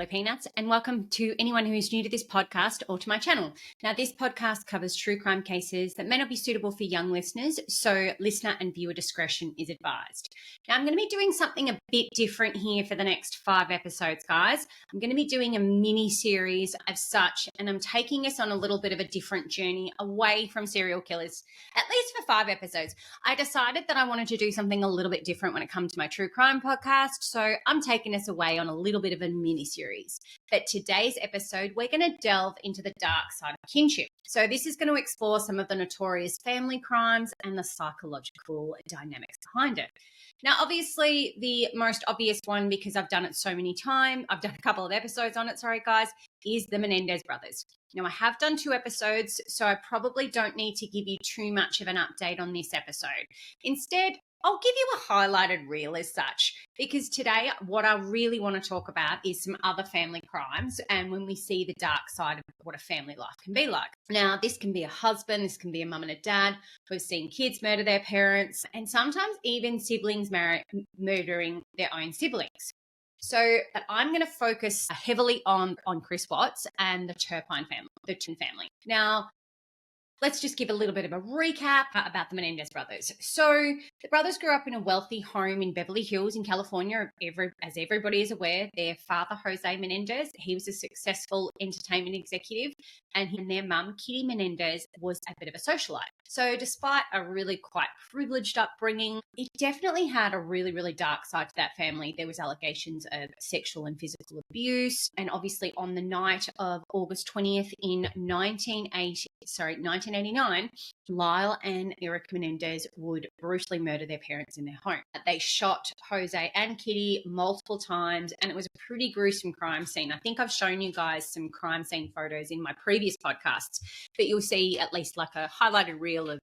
Peanuts, and welcome to anyone who is new to this podcast or to my channel. Now, this podcast covers true crime cases that may not be suitable for young listeners, so listener and viewer discretion is advised. Now, I'm going to be doing something a bit different here for the next 5 episodes, guys. I'm going to be doing a mini-series as such, and I'm taking us on a little bit of a different journey away from serial killers, at least for 5 episodes. I decided that I wanted to do something a little bit different when it comes to my true crime podcast, so I'm taking us away on a little bit of a mini-series. But today's episode, we're going to delve into the dark side of kinship. So this is going to explore some of the notorious family crimes and the psychological dynamics behind it. Now, obviously, the most obvious one, because I've done it so many times, I've done a couple of episodes on it, sorry guys, is the Menendez brothers. Now, I have done 2 episodes, so I probably don't need to give you too much of an update on this episode. Instead, I'll give you a highlighted reel as such, because today what I really want to talk about is some other family crimes and when we see the dark side of what a family life can be like. Now, this can be a husband, this can be a mum and a dad who have seen kids murder their parents, and sometimes even siblings murdering their own siblings. So I'm going to focus heavily on Chris Watts and the Turpin family. Now, let's just give a little bit of a recap about the Menendez brothers. So the brothers grew up in a wealthy home in Beverly Hills in California. As everybody is aware, their father, Jose Menendez, he was a successful entertainment executive, and their mum, Kitty Menendez, was a bit of a socialite. So despite a really quite privileged upbringing, it definitely had a really, really dark side to that family. There was allegations of sexual and physical abuse. And obviously on the night of August 20th in 1989, Lyle and Eric Menendez would brutally murder their parents in their home. They shot Jose and Kitty multiple times, and it was a pretty gruesome crime scene. I think I've shown you guys some crime scene photos in my previous podcasts, but you'll see at least like a highlighted reel of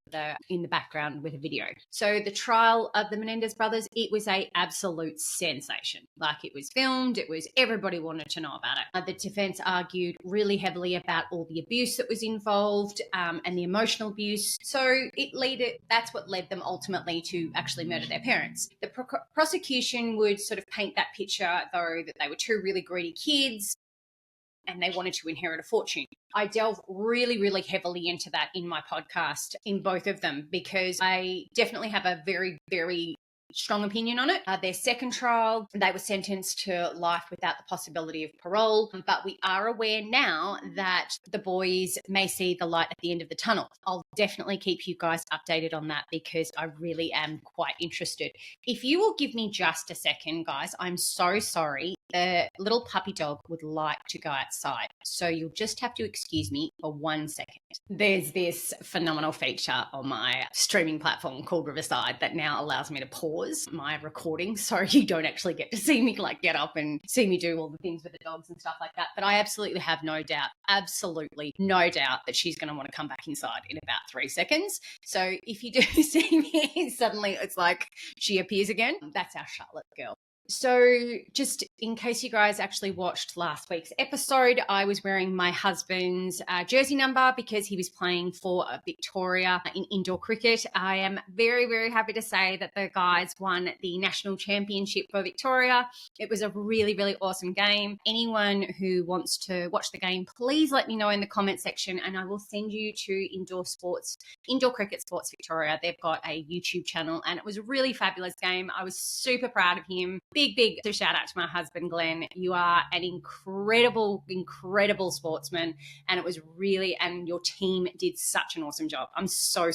in the background with a video. So the trial of the Menendez brothers, it was a absolute sensation. Like, it was filmed, everybody wanted to know about it. The defense argued really heavily about all the abuse that was involved and the emotional abuse. So that's what led them ultimately to actually murder their parents. The prosecution would sort of paint that picture, though, that they were 2 really greedy kids and they wanted to inherit a fortune. I delve really, really heavily into that in my podcast, in both of them, because I definitely have a very, very strong opinion on it. Their second trial, they were sentenced to life without the possibility of parole, but we are aware now that the boys may see the light at the end of the tunnel. I'll definitely keep you guys updated on that because I really am quite interested. If you will give me just a second, guys, I'm so sorry. The little puppy dog would like to go outside, so you'll just have to excuse me for 1 second. There's this phenomenal feature on my streaming platform called Riverside that now allows me to pause my recording so you don't actually get to see me like get up and see me do all the things with the dogs and stuff like that. But I absolutely have absolutely no doubt that she's going to want to come back inside in about 3 seconds. So if you do see me, suddenly it's like she appears again. That's our Charlotte girl. So just in case you guys actually watched last week's episode, I was wearing my husband's jersey number because he was playing for Victoria in indoor cricket. I am very, very happy to say that the guys won the national championship for Victoria. It was a really, really awesome game. Anyone who wants to watch the game, please let me know in the comment section and I will send you to Indoor Cricket Sports Victoria. They've got a YouTube channel and it was a really fabulous game. I was super proud of him. Big shout out to my husband, Glenn. You are an incredible sportsman. And it was really, and your team did such an awesome job. I'm so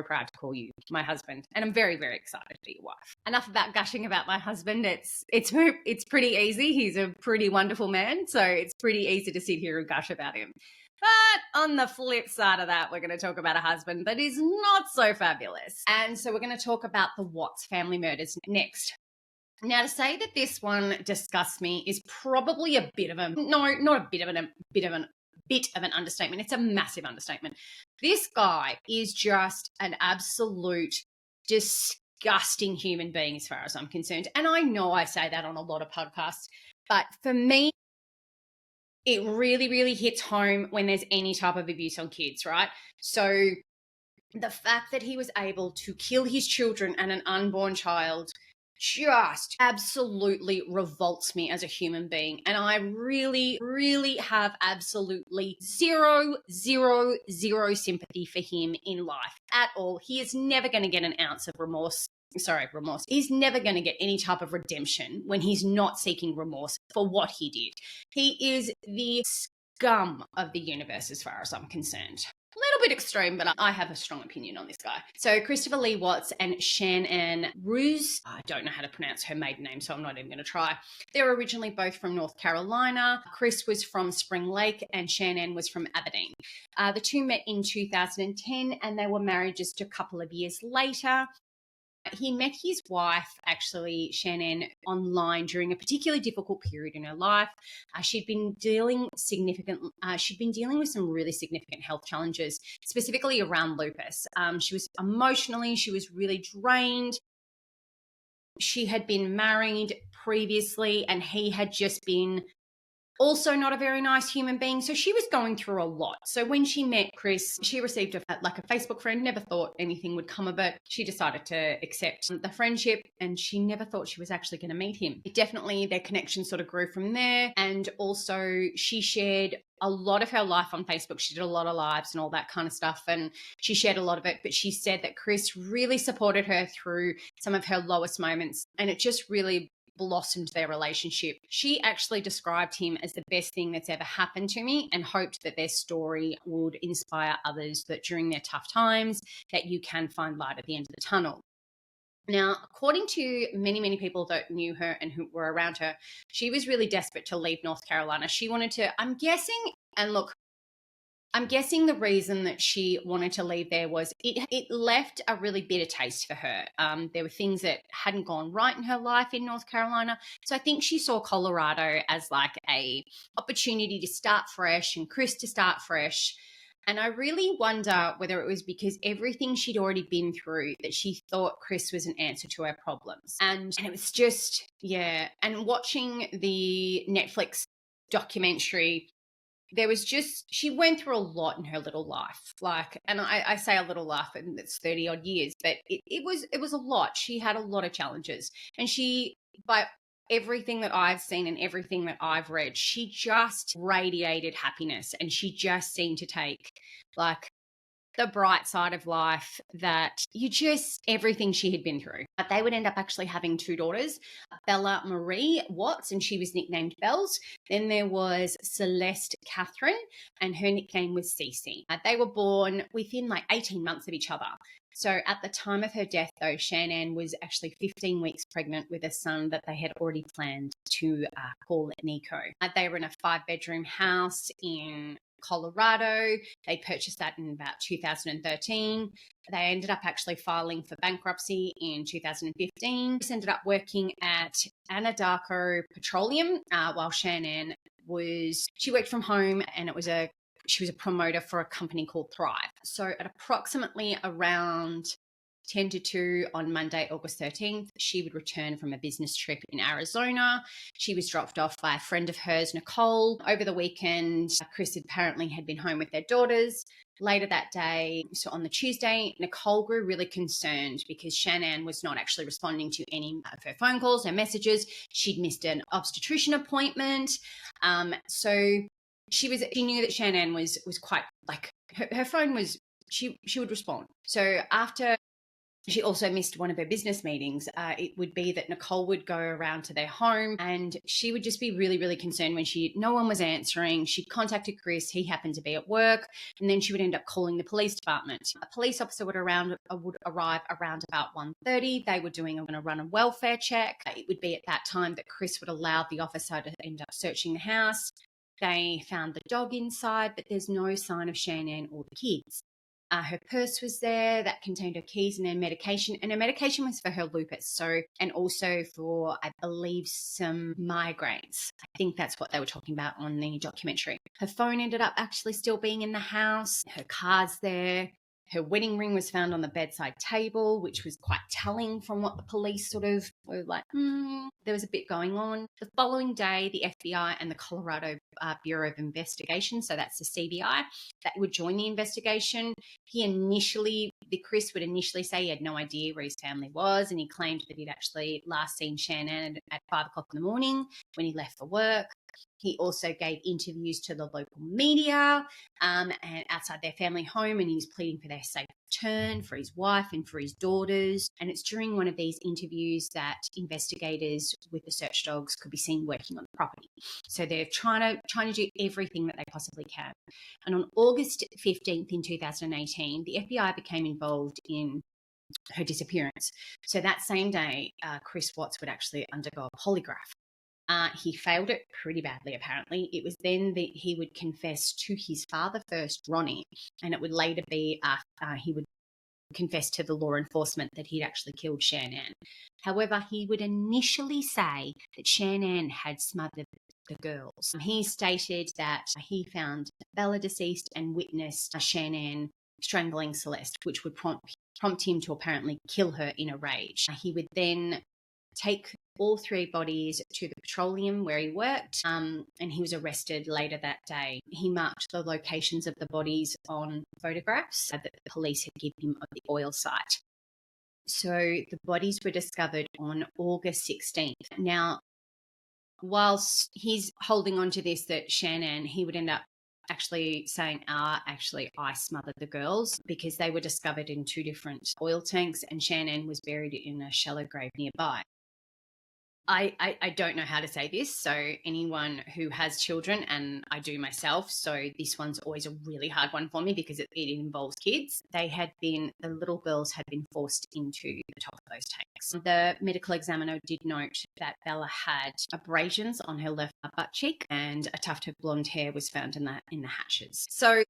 proud to call you my husband. And I'm very, very excited to be your wife. Enough about gushing about my husband. It's pretty easy. He's a pretty wonderful man. So it's pretty easy to sit here and gush about him. But on the flip side of that, we're going to talk about a husband that is not so fabulous. And so we're going to talk about the Watts family murders next. Now, to say that this one disgusts me is probably a bit of an understatement. It's a massive understatement. This guy is just an absolute disgusting human being as far as I'm concerned. And I know I say that on a lot of podcasts, but for me, it really, really hits home when there's any type of abuse on kids, right? So the fact that he was able to kill his children and an unborn child just absolutely revolts me as a human being. And I really, really have absolutely zero sympathy for him in life at all. He is never going to get an ounce of remorse. He's never going to get any type of redemption when he's not seeking remorse for what he did. He is the scum of the universe as far as I'm concerned. A little bit extreme, but I have a strong opinion on this guy. So Christopher Lee Watts and Shannon Roos, I don't know how to pronounce her maiden name, so I'm not even going to try. They were originally both from North Carolina. Chris was from Spring Lake and Shannon was from Aberdeen. The two met in 2010 and they were married just a couple of years later. He met his wife, actually, Shannon, online during a particularly difficult period in her life. She'd been dealing with some really significant health challenges, specifically around lupus. She was really drained. She had been married previously, and he had just been also not a very nice human being. So she was going through a lot. So when she met Chris, she received a Facebook friend, never thought anything would come of it. She decided to accept the friendship and she never thought she was actually going to meet him. Their connection sort of grew from there. And also she shared a lot of her life on Facebook. She did a lot of lives and all that kind of stuff. And she shared a lot of it, but she said that Chris really supported her through some of her lowest moments. And it just really blossomed their relationship. She actually described him as the best thing that's ever happened to me and hoped that their story would inspire others that during their tough times that you can find light at the end of the tunnel. Now, according to many people that knew her and who were around her, she was really desperate to leave North Carolina. She wanted to, I'm guessing the reason that she wanted to leave there was it left a really bitter taste for her. There were things that hadn't gone right in her life in North Carolina. So I think she saw Colorado as like a opportunity to start fresh and Chris to start fresh. And I really wonder whether it was because everything she'd already been through that she thought Chris was an answer to her problems. And it was just, yeah. And watching the Netflix documentary, she went through a lot in her little life. And I say a little life and it's 30 odd years, but it was a lot. She had a lot of challenges and by everything that I've seen and everything that I've read, she just radiated happiness and she just seemed to take the bright side of life, that everything she had been through. But they would end up actually having two daughters, Bella Marie Watts, and she was nicknamed Bells. Then there was Celeste Catherine, and her nickname was Cece. They were born within 18 months of each other. So at the time of her death, though, Shannon was actually 15 weeks pregnant with a son that they had already planned to call Nico. They were in a 5-bedroom house in Colorado. They purchased that in about 2013. They ended up actually filing for bankruptcy in 2015. Just ended up working at Anadarko Petroleum while Shannon she worked from home, and she was a promoter for a company called Thrive. So at approximately around 10 to 2 on Monday, August 13th, she would return from a business trip in Arizona. She was dropped off by a friend of hers, Nicole. Over the weekend, Chris apparently had been home with their daughters. Later that day, so on the Tuesday, Nicole grew really concerned because Shannon was not actually responding to any of her phone calls, her messages. She'd missed an obstetrician appointment. So she knew that Shannon was quite her phone was, she would respond. So after she also missed one of her business meetings, it would be that Nicole would go around to their home and she would just be really, really concerned when no one was answering. She'd contacted Chris. He happened to be at work. And then she would end up calling the police department. A police officer would arrive around about 1:30. They were going to run a welfare check. It would be at that time that Chris would allow the officer to end up searching the house. They found the dog inside, but there's no sign of Shannon or the kids. Her purse was there that contained her keys and her medication. And her medication was for her lupus. And also for, I believe, some migraines. I think that's what they were talking about on the documentary. Her phone ended up actually still being in the house. Her car's there. Her wedding ring was found on the bedside table, which was quite telling from what the police sort of were like, there was a bit going on. The following day, the FBI and the Colorado Bureau of Investigation, so that's the CBI, that would join the investigation. Chris would initially say he had no idea where his family was, and he claimed that he'd actually last seen Shanann at 5 o'clock in the morning when he left for work. He also gave interviews to the local media and outside their family home, and he was pleading for their safe return for his wife and for his daughters. And it's during one of these interviews that investigators with the search dogs could be seen working on the property. So they're trying to do everything that they possibly can. And on August 15th in 2018, the FBI became involved in her disappearance. So that same day, Chris Watts would actually undergo a polygraph. He failed it pretty badly, apparently. It was then that he would confess to his father first, Ronnie, and it would later be he would confess to the law enforcement that he'd actually killed Shanann. However, he would initially say that Shanann had smothered the girls. He stated that he found Bella deceased and witnessed Shanann strangling Celeste, which would prompt him to apparently kill her in a rage. He would then take all 3 bodies to the petroleum where he worked, and he was arrested later that day. He marked the locations of the bodies on photographs that the police had given him of the oil site. So the bodies were discovered on August 16th. Now, whilst he's holding on to this, that Shanann, he would end up actually saying, actually, I smothered the girls, because they were discovered in 2 different oil tanks, and Shanann was buried in a shallow grave nearby. I don't know how to say this, so anyone who has children, and I do myself, so this one's always a really hard one for me because it involves kids. The little girls had been forced into the top of those tanks. The medical examiner did note that Bella had abrasions on her left butt cheek, and a tuft of blonde hair was found in the hatches. So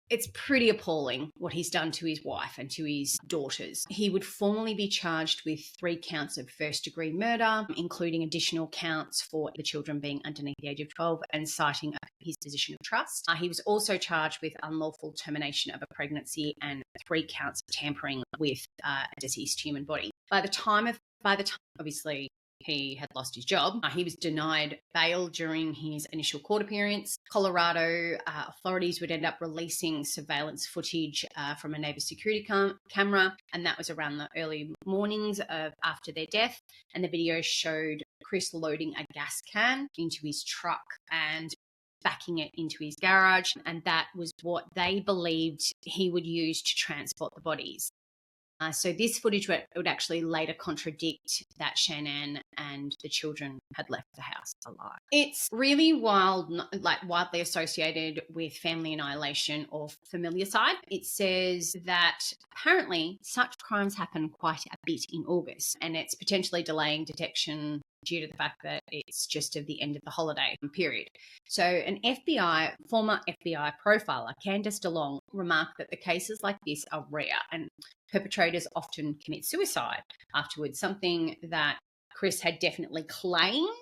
it's pretty appalling what he's done to his wife and to his daughters. He would formally be charged with 3 counts of first-degree murder, including additional counts for the children being underneath the age of 12 and citing his position of trust. He was also charged with unlawful termination of a pregnancy and 3 counts of tampering with a deceased human body. By the time, obviously, he had lost his job. He was denied bail during his initial court appearance. Colorado authorities would end up releasing surveillance footage from a neighbor's security camera, and that was around the early mornings after their death. And the video showed Chris loading a gas can into his truck and backing it into his garage, and that was what they believed he would use to transport the bodies. So this footage would actually later contradict that Shanann and the children had left the house alive. It's really widely associated with family annihilation or familicide. It says that apparently such crimes happen quite a bit in August, and it's potentially delaying detection due to the fact that it's just at the end of the holiday period. So an former FBI profiler, Candace DeLong, remarked that the cases like this are rare and perpetrators often commit suicide afterwards, something that Chris had definitely claimed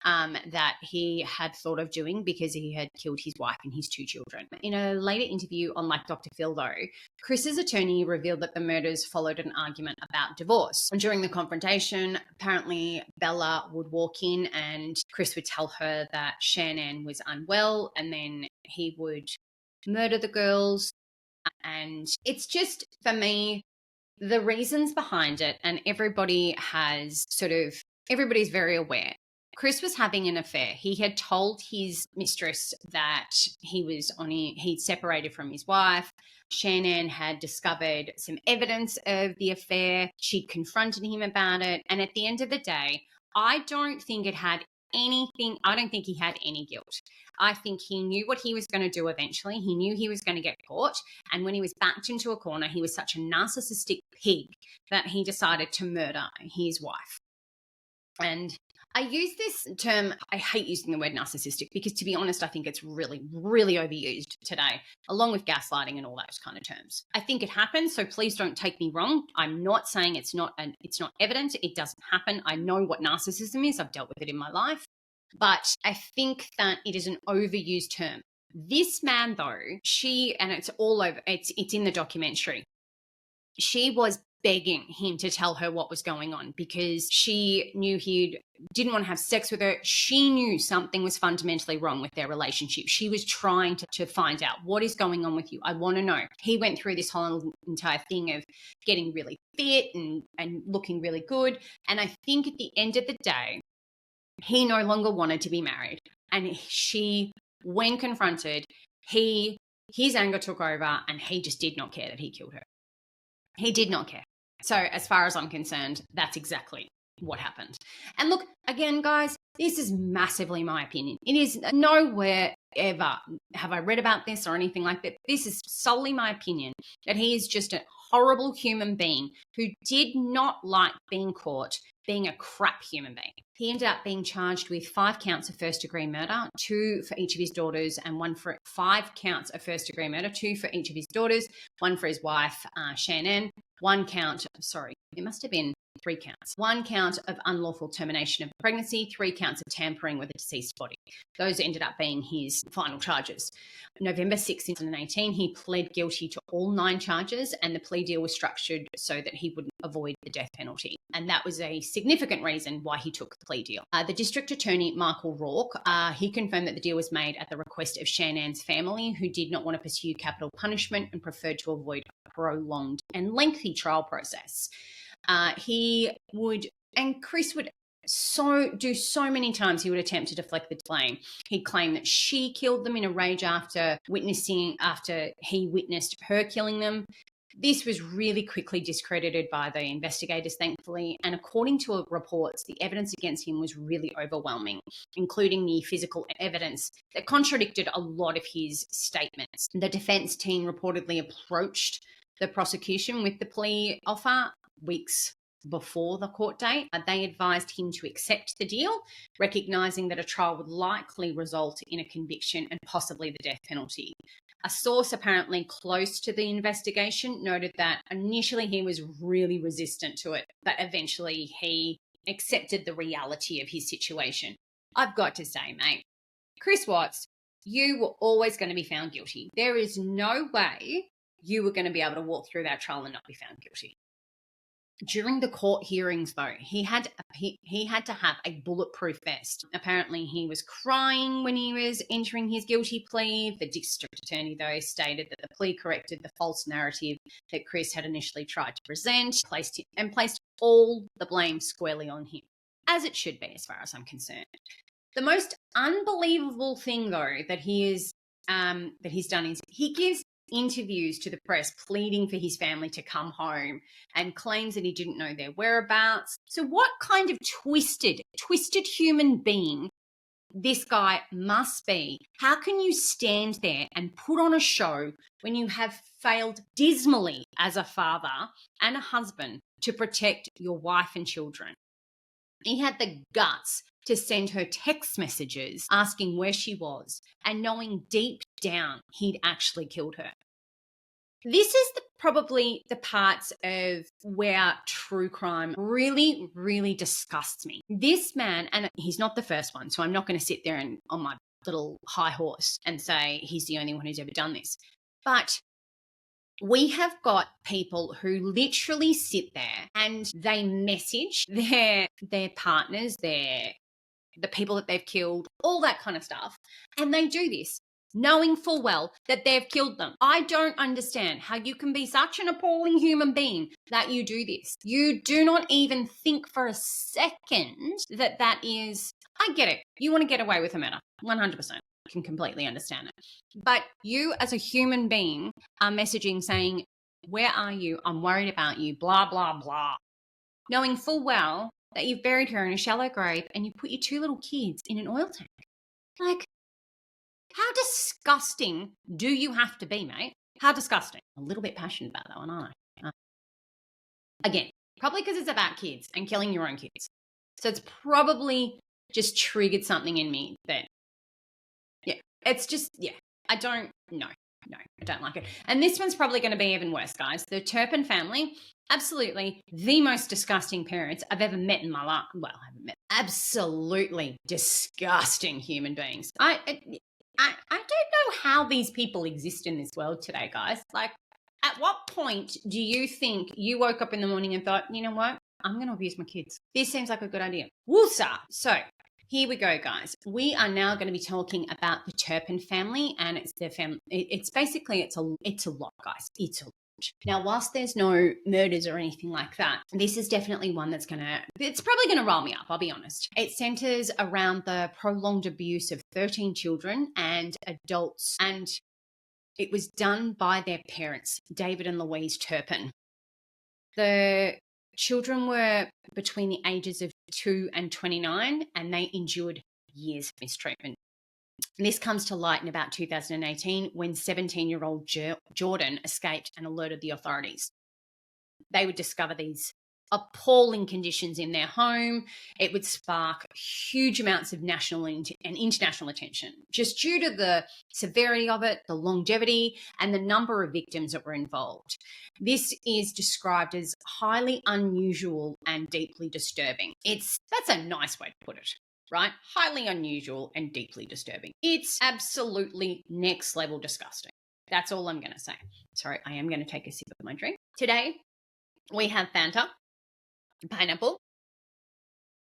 that he had thought of doing because he had killed his wife and his 2 children. In a later interview on Like Dr. Phil, though, Chris's attorney revealed that the murders followed an argument about divorce. And during the confrontation, apparently Bella would walk in and Chris would tell her that Shanann was unwell, and then he would murder the girls. And it's just, for me, the reasons behind it, and everybody's very aware. Chris was having an affair. He had told his mistress that he'd separated from his wife. Shanann had discovered some evidence of the affair. She'd confronted him about it. And at the end of the day, I don't think he had any guilt. I think he knew what he was going to do eventually. He knew he was going to get caught. And when he was backed into a corner, he was such a narcissistic pig that he decided to murder his wife. And I use this term, I hate using the word narcissistic because, to be honest, I think it's really, really overused today, along with gaslighting and all those kind of terms. I think it happens, so please don't take me wrong. I'm not saying it's not evident. It doesn't happen. I know what narcissism is. I've dealt with it in my life. But I think that it is an overused term This man, though, and it's all over, it's in the documentary. She was begging him to tell her what was going on because she knew he didn't want to have sex with her. She knew something was fundamentally wrong with their relationship. She was trying to find out what is going on with you. I want to know. He went through this whole entire thing of getting really fit and looking really good. And I think at the end of the day, he no longer wanted to be married. And she, when confronted, his anger took over and he just did not care that he killed her. He did not care. So as far as I'm concerned, that's exactly what happened. And look, again, guys, this is massively my opinion. It is nowhere ever have I read about this or anything like that. This is solely my opinion that he is just a horrible human being who did not like being caught being a crap human being. He ended up being charged with 5 counts of first-degree murder, 2 for each of his daughters, and 5 counts of first-degree murder, 2 for each of his daughters, 1 for his wife, Shannon, 1 count, sorry, it must have been 3 counts. 1 count of unlawful termination of pregnancy, 3 counts of tampering with a deceased body. Those ended up being his final charges. November 6, 2018, he pled guilty to all 9 charges, and the plea deal was structured so that he would avoid the death penalty. And that was a significant reason why he took the plea deal. The district attorney, Michael Rourke, he confirmed that the deal was made at the request of Shannon's family, who did not want to pursue capital punishment and preferred to avoid a prolonged and lengthy trial process. Chris would do so many times he would attempt to deflect the blame. He'd claim that she killed them in a rage after he witnessed her killing them. This was really quickly discredited by the investigators, thankfully, and according to reports, the evidence against him was really overwhelming, including the physical evidence that contradicted a lot of his statements. The defense team reportedly approached the prosecution with the plea offer weeks before the court date. They advised him to accept the deal, recognizing that a trial would likely result in a conviction and possibly the death penalty. A source apparently close to the investigation noted that initially he was really resistant to it, but eventually he accepted the reality of his situation. I've got to say, mate, Chris Watts, you were always going to be found guilty. There is no way you were going to be able to walk through that trial and not be found guilty. During the court hearings, though, he had to have a bulletproof vest. Apparently, he was crying when he was entering his guilty plea. The district attorney, though, stated that the plea corrected the false narrative that Chris had initially tried to present, placed all the blame squarely on him, as it should be, as far as I'm concerned. The most unbelievable thing, though, that he's done is he gives interviews to the press pleading for his family to come home and claims that he didn't know their whereabouts. So what kind of twisted human being this guy must be? How can you stand there and put on a show when you have failed dismally as a father and a husband to protect your wife and children? He had the guts to send her text messages asking where she was and knowing deep down he'd actually killed her. This is probably the parts of where true crime really, really disgusts me. This man, and he's not the first one, so I'm not going to sit there and on my little high horse and say he's the only one who's ever done this. But we have got people who literally sit there and they message their partners, the people that they've killed, all that kind of stuff. And they do this knowing full well that they've killed them. I don't understand how you can be such an appalling human being that you do this. You do not even think for a second that is, I get it. You want to get away with a murder, 100%. I can completely understand it. But you as a human being are messaging saying, where are you? I'm worried about you, blah, blah, blah. Knowing full well that you've buried her in a shallow grave and you put your 2 little kids in an oil tank. Like, how disgusting do you have to be, mate? How disgusting. A little bit passionate about that one, aren't I? Again, probably because it's about kids and killing your own kids. So it's probably just triggered something in me that, I don't know. No, I don't like it. And this one's probably going to be even worse, guys. The Turpin family, absolutely the most disgusting parents I've ever met in my life. Well, I haven't met. Absolutely disgusting human beings. I don't know how these people exist in this world today, guys. Like, at what point do you think you woke up in the morning and thought, you know what? I'm going to abuse my kids. This seems like a good idea. Woosah. So here we go, guys. We are now going to be talking about the Turpin family, and it's their family. It's basically, it's a lot, guys. It's a lot. Now, whilst there's no murders or anything like that, this is definitely one that's it's probably going to roll me up, I'll be honest. It centers around the prolonged abuse of 13 children and adults, and it was done by their parents, David and Louise Turpin. The children were between the ages of 2 and 29, and they endured years of mistreatment. And this comes to light in about 2018 when 17-year-old Jordan escaped and alerted the authorities. They would discover these appalling conditions in their home. It would spark huge amounts of national and international attention, just due to the severity of it, the longevity, and the number of victims that were involved. This is described as highly unusual and deeply disturbing. That's a nice way to put it. Right? Highly unusual and deeply disturbing. It's absolutely next level disgusting. That's all I'm going to say. Sorry, I am going to take a sip of my drink. Today, we have Fanta, pineapple,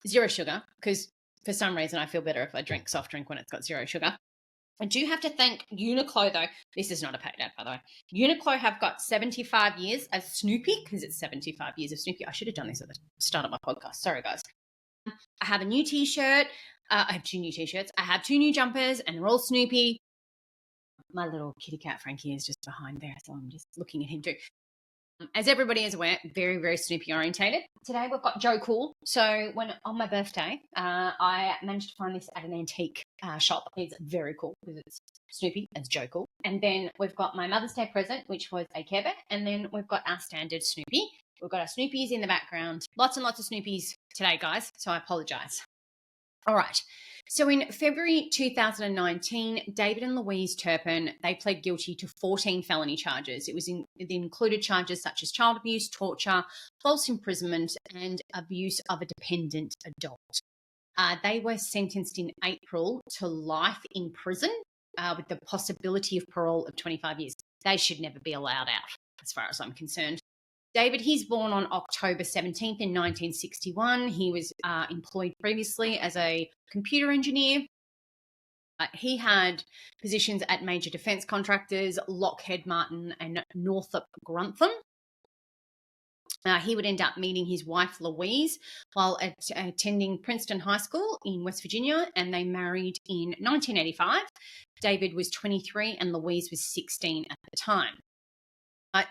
0 sugar, because for some reason I feel better if I drink soft drink when it's got 0 sugar. I do have to thank Uniqlo, though. This is not a paid ad, by the way. Uniqlo have got 75 years as Snoopy, because it's 75 years of Snoopy. I should have done this at the start of my podcast. Sorry, guys. I have a new t-shirt. I have 2 new t-shirts. I have 2 new jumpers, and they're all Snoopy. My little kitty cat Frankie is just behind there, so I'm just looking at him too. As everybody is aware, very, very Snoopy orientated. Today we've got Joe Cool. So on my birthday, I managed to find this at an antique shop. It's very cool because it's Snoopy as Joe Cool. And then we've got my Mother's Day present, which was a Care Bear. And then we've got our standard Snoopy. We've got our Snoopies in the background. Lots and lots of Snoopies today, guys, so I apologise. All right. So in February 2019, David and Louise Turpin, they pled guilty to 14 felony charges. It included charges such as child abuse, torture, false imprisonment, and abuse of a dependent adult. They were sentenced in April to life in prison with the possibility of parole of 25 years. They should never be allowed out, as far as I'm concerned. David, he's born on October 17th in 1961. He was employed previously as a computer engineer. He had positions at major defence contractors, Lockheed Martin and Northrop Grumman. He would end up meeting his wife, Louise, while attending Princeton High School in West Virginia, and they married in 1985. David was 23 and Louise was 16 at the time.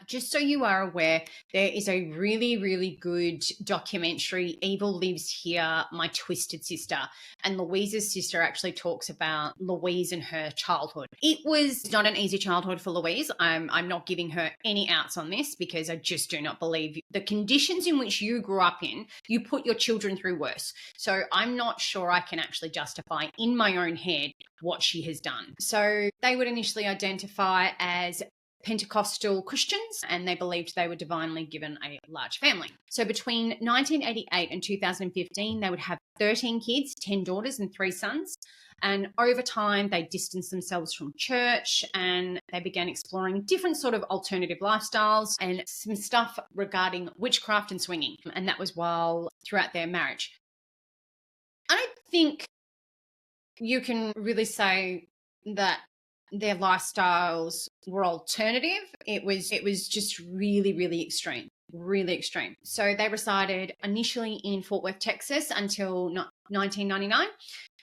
Just so you are aware, there is a really, really good documentary, Evil Lives Here, My Twisted Sister. And Louise's sister actually talks about Louise and her childhood. It was not an easy childhood for Louise. I'm not giving her any outs on this because I just do not believe the conditions in which you grew up in, you put your children through worse. So I'm not sure I can actually justify in my own head what she has done. So they would initially identify as Pentecostal Christians, and they believed they were divinely given a large family. So between 1988 and 2015, they would have 13 kids, 10 daughters and 3 sons. And over time, they distanced themselves from church and they began exploring different sort of alternative lifestyles and some stuff regarding witchcraft and swinging. And that was throughout their marriage. I don't think you can really say that their lifestyles were alternative. It was just really, really extreme. Really extreme. So they resided initially in Fort Worth, Texas until 1999.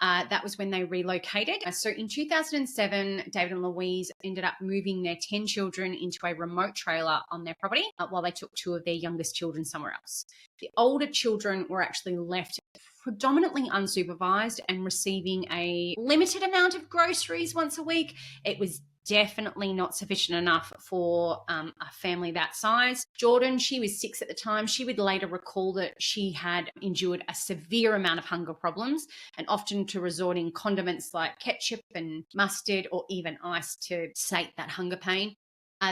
That was when they relocated. So in 2007, David and Louise ended up moving their 10 children into a remote trailer on their property while they took 2 of their youngest children somewhere else. The older children were actually left predominantly unsupervised and receiving a limited amount of groceries once a week. It was definitely not sufficient enough for a family that size. Jordan, she was 6 at the time. She would later recall that she had endured a severe amount of hunger problems and often to resorting condiments like ketchup and mustard or even ice to sate that hunger pain.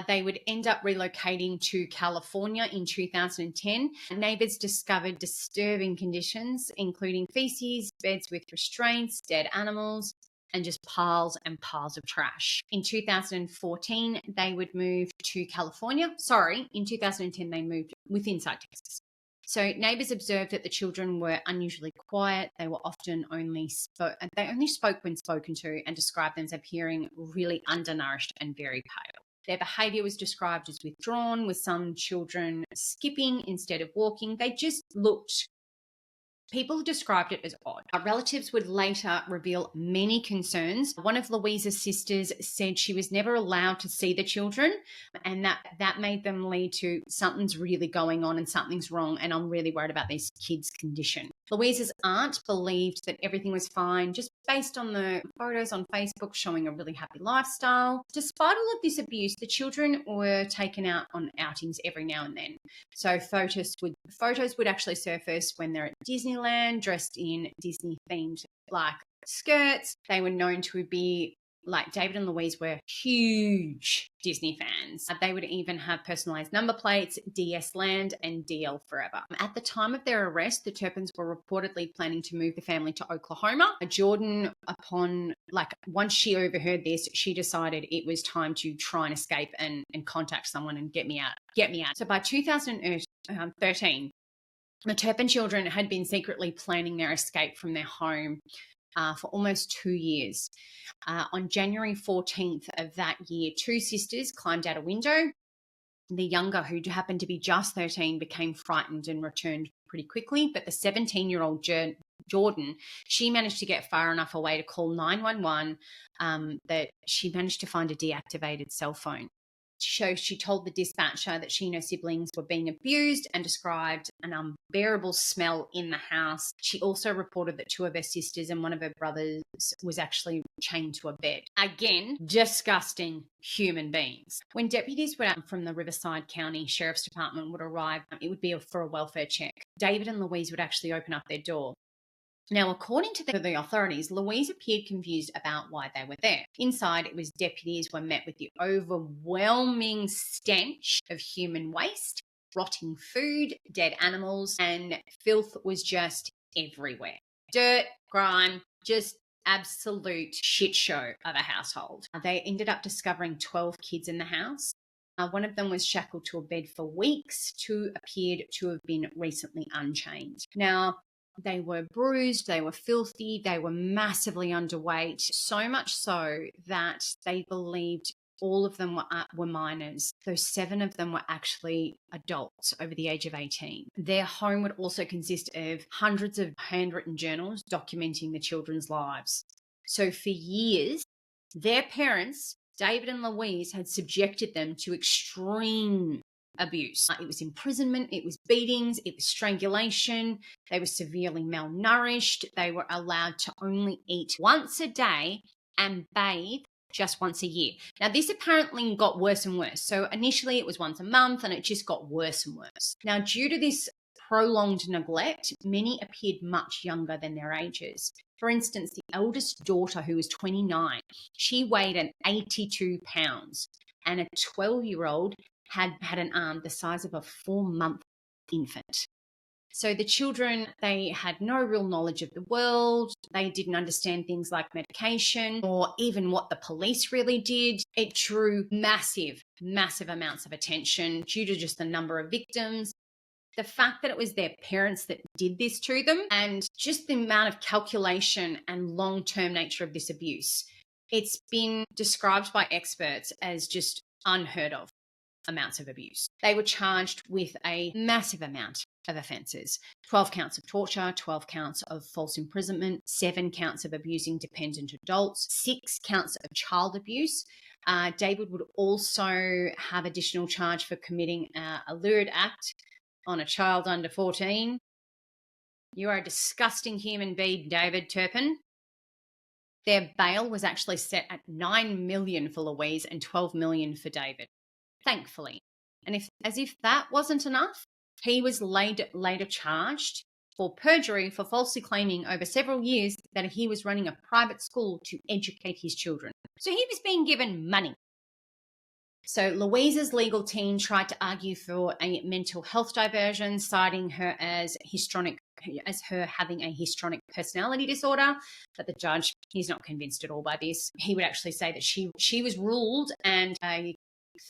They would end up relocating to California in 2010. Neighbours discovered disturbing conditions, including feces, beds with restraints, dead animals, and just piles and piles of trash. In 2014, they would move to California. Sorry, in 2010, they moved inside Texas. So neighbors observed that the children were unusually quiet. They were often only spoke when spoken to, and described them as appearing really undernourished and very pale. Their behavior was described as withdrawn, with some children skipping instead of walking. They just looked. People described it as odd. Our relatives would later reveal many concerns. One of Louisa's sisters said she was never allowed to see the children, and that made them lead to something's really going on and something's wrong, and I'm really worried about these kids' condition. Louisa's aunt believed that everything was fine just based on the photos on Facebook showing a really happy lifestyle. Despite all of this abuse, the children were taken out on outings every now and then. So photos would actually surface when they're at Disneyland, dressed in Disney-themed black skirts. They were known to be, like David and Louise were huge Disney fans. They would even have personalized number plates, DS Land and DL Forever. At the time of their arrest, the Turpins were reportedly planning to move the family to Oklahoma. Jordan, once she overheard this, she decided it was time to try and escape and contact someone and get me out. So by 2013, the Turpin children had been secretly planning their escape from their home for almost 2 years. On January 14th of that year, two sisters climbed out a window. The younger, who happened to be just 13, became frightened and returned pretty quickly. But the 17-year-old Jordan, she managed to get far enough away to call 911 that she managed to find a deactivated cell phone. So she told the dispatcher that she and her siblings were being abused and described an unbearable smell in the house. She also reported that two of her sisters and one of her brothers was actually chained to a bed. Again, disgusting human beings. When deputies from the Riverside County Sheriff's Department would arrive, it would be for a welfare check. David and Louise would actually open up their door. Now, according to the authorities, Louise appeared confused about why they were there. Inside, it was deputies were met with the overwhelming stench of human waste, rotting food, dead animals, and filth was just everywhere. Dirt, grime, just absolute shit show of a household. They ended up discovering 12 kids in the house. One of them was shackled to a bed for weeks. Two appeared to have been recently unchained. Now, they were bruised, they were filthy, they were massively underweight, so much so that they believed all of them were minors. So 7 of them were actually adults over the age of 18. Their home would also consist of hundreds of handwritten journals documenting the children's lives. So for years, their parents, David and Louise, had subjected them to extreme abuse. It was imprisonment, it was beatings, it was strangulation. They were severely malnourished. They were allowed to only eat once a day and bathe just once a year. Now, this apparently got worse and worse. So initially it was once a month and it just got worse and worse. Now, due to this prolonged neglect, many appeared much younger than their ages. For instance, the eldest daughter, who was 29, she weighed an 82 pounds, and a 12-year-old had an arm the size of a 4-month infant. So the children, they had no real knowledge of the world. They didn't understand things like medication or even what the police really did. It drew massive, massive amounts of attention due to just the number of victims. The fact that it was their parents that did this to them, and just the amount of calculation and long-term nature of this abuse. It's been described by experts as just unheard of amounts of abuse. They were charged with a massive amount of offences: 12 counts of torture, 12 counts of false imprisonment, 7 counts of abusing dependent adults, 6 counts of child abuse. David would also have additional charge for committing a lewd act on a child under 14. You are a disgusting human being, David Turpin. Their bail was actually set at $9 million for Louise and $12 million for David, thankfully. And as if that wasn't enough, he was later charged for perjury for falsely claiming over several years that he was running a private school to educate his children. So he was being given money. So Louise's legal team tried to argue for a mental health diversion, citing her as histrionic as her having a histrionic personality disorder. But the judge, he's not convinced at all by this. He would actually say that she was ruled and a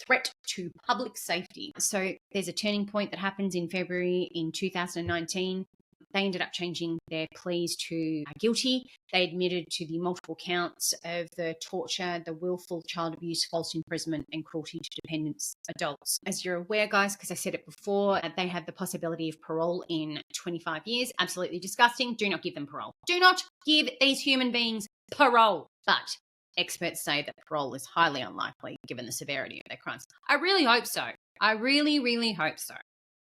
threat to public safety. So there's a turning point that happens in February in 2019. They ended up changing their pleas to guilty. They admitted to the multiple counts of the torture, the willful child abuse, false imprisonment, and cruelty to dependent adults. As you're aware, guys, because I said it before, they have the possibility of parole in 25 years. Absolutely disgusting. Do not give them parole. Do not give these human beings parole. But experts say that parole is highly unlikely given the severity of their crimes. I really hope so. I really, really hope so.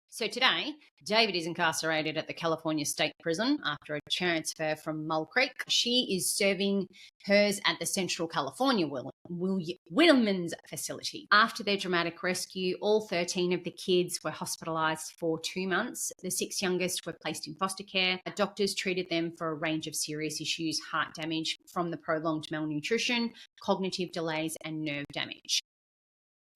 So today, David is incarcerated at the California State Prison after a transfer from Mull Creek. She is serving hers at the Central California Women's Facility. After their dramatic rescue, all 13 of the kids were hospitalized for 2 months. The 6 youngest were placed in foster care. Doctors treated them for a range of serious issues, heart damage from the prolonged malnutrition, cognitive delays, and nerve damage.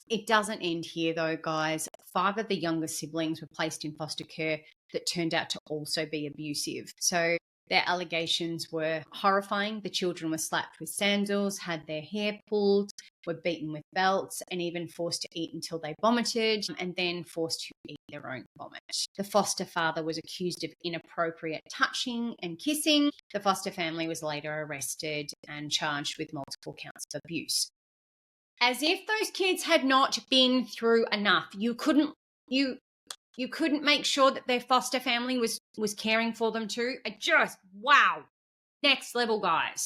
It doesn't end here though, guys. 5 of the younger siblings were placed in foster care that turned out to also be abusive. So their allegations were horrifying. The children were slapped with sandals, had their hair pulled, were beaten with belts, and even forced to eat until they vomited, and then forced to eat their own vomit. The foster father was accused of inappropriate touching and kissing. The foster family was later arrested and charged with multiple counts of abuse. As if those kids had not been through enough. You couldn't make sure that their foster family was caring for them too. Wow. Next level, guys.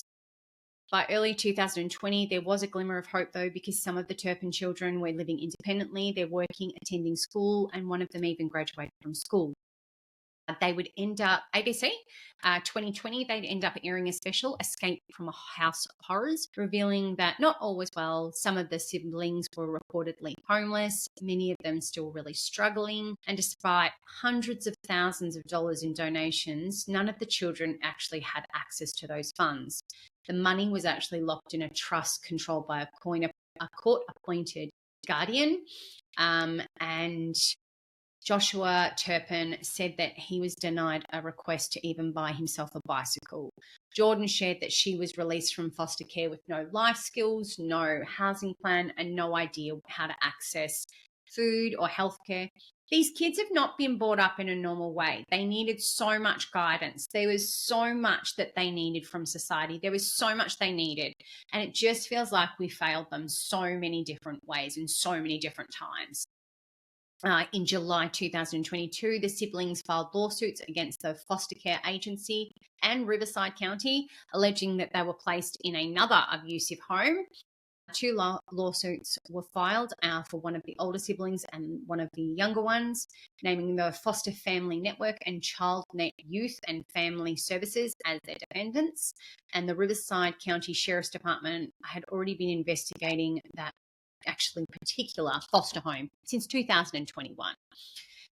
By early 2020, there was a glimmer of hope though, because some of the Turpin children were living independently. They're working, attending school, and one of them even graduated from school. They would end up, ABC, 2020, they'd end up airing a special, Escape from a House of Horrors, revealing that not all was well. Some of the siblings were reportedly homeless, many of them still really struggling, and despite hundreds of thousands of dollars in donations, none of the children actually had access to those funds. The money was actually locked in a trust controlled by a court-appointed guardian, and Joshua Turpin said that he was denied a request to even buy himself a bicycle. Jordan shared that she was released from foster care with no life skills, no housing plan, and no idea how to access food or healthcare. These kids have not been brought up in a normal way. They needed so much guidance. There was so much that they needed from society. There was so much they needed. And it just feels like we failed them so many different ways in so many different times. In July 2022, the siblings filed lawsuits against the foster care agency and Riverside County, alleging that they were placed in another abusive home. 2 lawsuits were filed for one of the older siblings and one of the younger ones, naming the Foster Family Network and ChildNet Youth and Family Services as their defendants. And the Riverside County Sheriff's Department had already been investigating that actually particular foster home since 2021.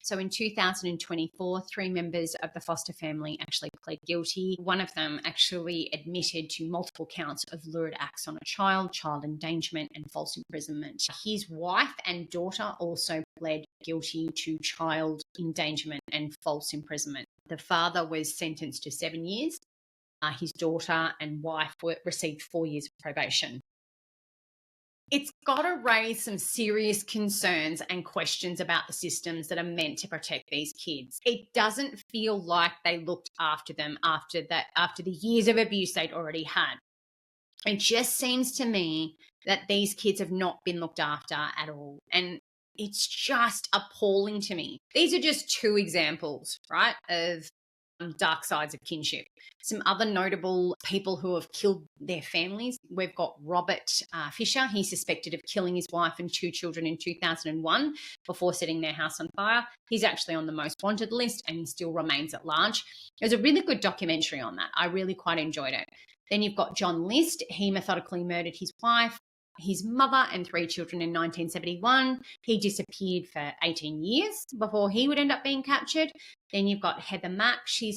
So in 2024, 3 members of the foster family actually pled guilty. One of them actually admitted to multiple counts of lurid acts on a child endangerment, and false imprisonment. His wife and daughter also pled guilty to child endangerment and false imprisonment. The father was sentenced to 7 years. His daughter and wife received 4 years of probation. It's got to raise some serious concerns and questions about the systems that are meant to protect these kids. It doesn't feel like they looked after them after the years of abuse they'd already had. It just seems to me that these kids have not been looked after at all. And it's just appalling to me. These are just 2 examples, right, of dark sides of kinship. Some other notable people who have killed their families. We've got Robert Fisher. He's suspected of killing his wife and 2 children in 2001 before setting their house on fire. He's actually on the most wanted list and he still remains at large. There's a really good documentary on that. I really quite enjoyed it. Then you've got John List. He methodically murdered his wife, his mother, and 3 children in 1971. He disappeared for 18 years before he would end up being captured. Then you've got Heather Mack. She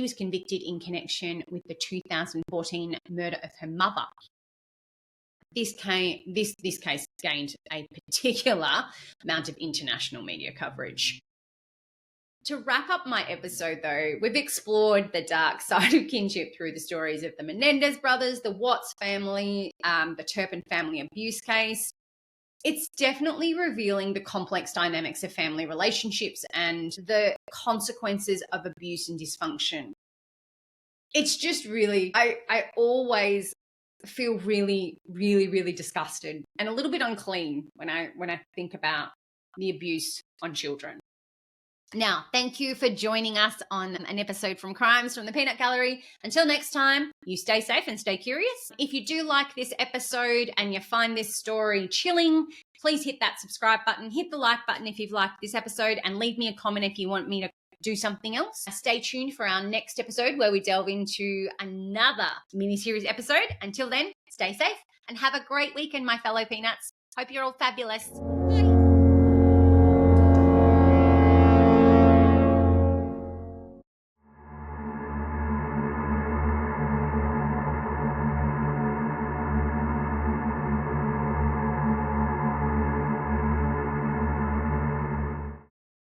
was convicted in connection with the 2014 murder of her mother. This case gained a particular amount of international media coverage. To wrap up my episode, though, we've explored the dark side of kinship through the stories of the Menendez brothers, the Watts family, the Turpin family abuse case. It's definitely revealing the complex dynamics of family relationships and the consequences of abuse and dysfunction. It's just really, I always feel really, really, really disgusted and a little bit unclean when I think about the abuse on children. Now, thank you for joining us on an episode from Crimes from the Peanut Gallery. Until next time, you stay safe and stay curious. If you do like this episode and you find this story chilling, please hit that subscribe button, hit the like button if you've liked this episode, and leave me a comment if you want me to do something else. Stay tuned for our next episode where we delve into another mini-series episode. Until then, stay safe and have a great weekend, my fellow peanuts. Hope you're all fabulous. Bye.